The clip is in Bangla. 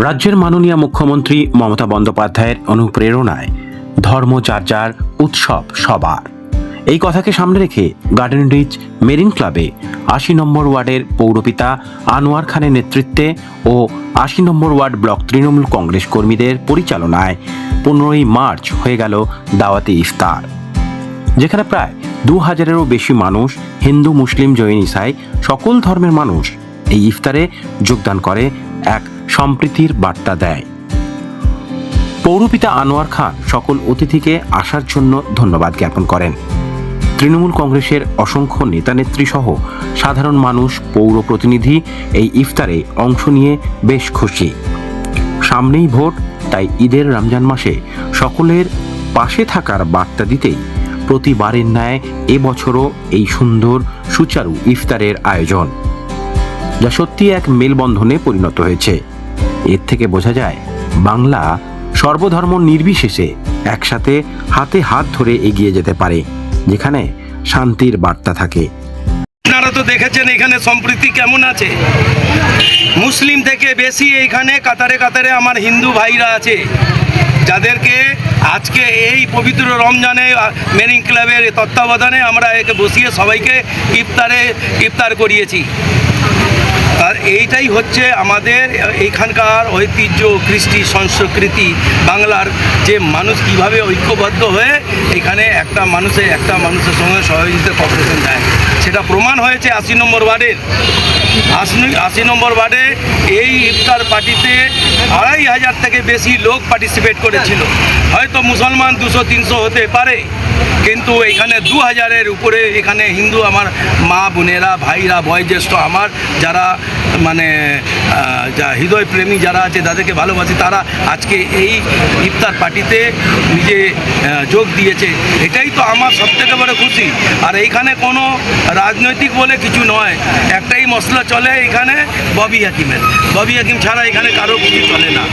রাজ্যের মাননীয় মুখ্যমন্ত্রী মমতা বন্দ্যোপাধ্যায়ের অনুপ্রেরণায় ধর্মচর্চার উৎসব সবার, এই কথাকে সামনে রেখে গার্ডেন রিচ মেরিন ক্লাবে ৮০ নম্বর ওয়ার্ডের পৌরপিতা আনোয়ার খানের নেতৃত্বে ও ৮০ নম্বর ওয়ার্ড ব্লক তৃণমূল কংগ্রেস কর্মীদের পরিচালনায় ১৫ই মার্চ হয়ে গেল দাওয়াতি ইফতার, যেখানে প্রায় ২,০০০-এরও বেশি মানুষ, হিন্দু, মুসলিম, জৈন, ইসাই সকল ধর্মের মানুষ এই ইফতারে যোগদান করে, এক সম্প্রীতির বার্তা দেয়। পৌরপিতা আনোয়ার খান সকল অতিথিকে আসার জন্য ধন্যবাদ জ্ঞাপন করেন। তৃণমূল কংগ্রেসের অসংখ্য নেতানেত্রী সহ সাধারণ মানুষ, পৌর প্রতিনিধি এই ইফতারে অংশ নিয়ে বেশ খুশি। সামনেই ভোট, তাই ঈদের রমজান মাসে সকলের পাশে থাকার বার্তা দিতেই প্রতিবারের ন্যায় এবছরও এই সুন্দর সুচারু ইফতারের আয়োজন, যা সত্যি এক মেলবন্ধনে পরিণত হয়েছে। এর থেকে বোঝা যায় বাংলা সর্বধর্ম নির্বিশেষে একসাথে হাতে হাত ধরে এগিয়ে যেতে পারে, যেখানে শান্তির বার্তা থাকে। আপনারা তো দেখেছেন এখানে সম্প্রীতি কেমন আছে। মুসলিম থেকে বেশি এইখানে কাতারে কাতারে আমার হিন্দু ভাইরা আছে, যাদেরকে আজকে এই পবিত্র রমজানে মেরিন ক্লাবের তত্ত্বাবধানে আমরা একে বসিয়ে সবাইকে ইফতার করিয়েছি। আর এইটাই হচ্ছে আমাদের এইখানকার ঐতিহ্য, কৃষ্টি, সংস্কৃতি, বাংলার যে মানুষ কীভাবে ঐক্যবদ্ধ হয়ে এখানে একটা মানুষের সঙ্গে সহযোগিতা কর্পোরেশন দেয়, সেটা প্রমাণ হয়েছে ৮০ নম্বর ওয়ার্ডের। ৮০ নম্বর ওয়ার্ডে এই ইফতার পার্টিতে ২৫০০ থেকে বেশি লোক পার্টিসিপেট করেছিল। হয়তো মুসলমান ২০০-৩০০ হতে পারে, কিন্তু এখানে ২,০০০-এর উপরে এখানে হিন্দু আমার মা বোনেরা, ভাইরা, বয়োজ্যেষ্ঠ আমার যারা যা হৃদয়প্রেমী যারা আছে, তাদেরকে ভালোবাসি, তারা আজকে এই ইফতার পার্টিতে নিজে যোগ দিয়েছে। এটাই তো আমার সবথেকে বড় খুশি। আর এইখানে কোনো রাজনৈতিক বলে কিছু নয়, একটাই মশলা চলে এখানে, ববি হাকিমের। ববি হাকিম ছাড়া এখানে কারো কিছু চলে না।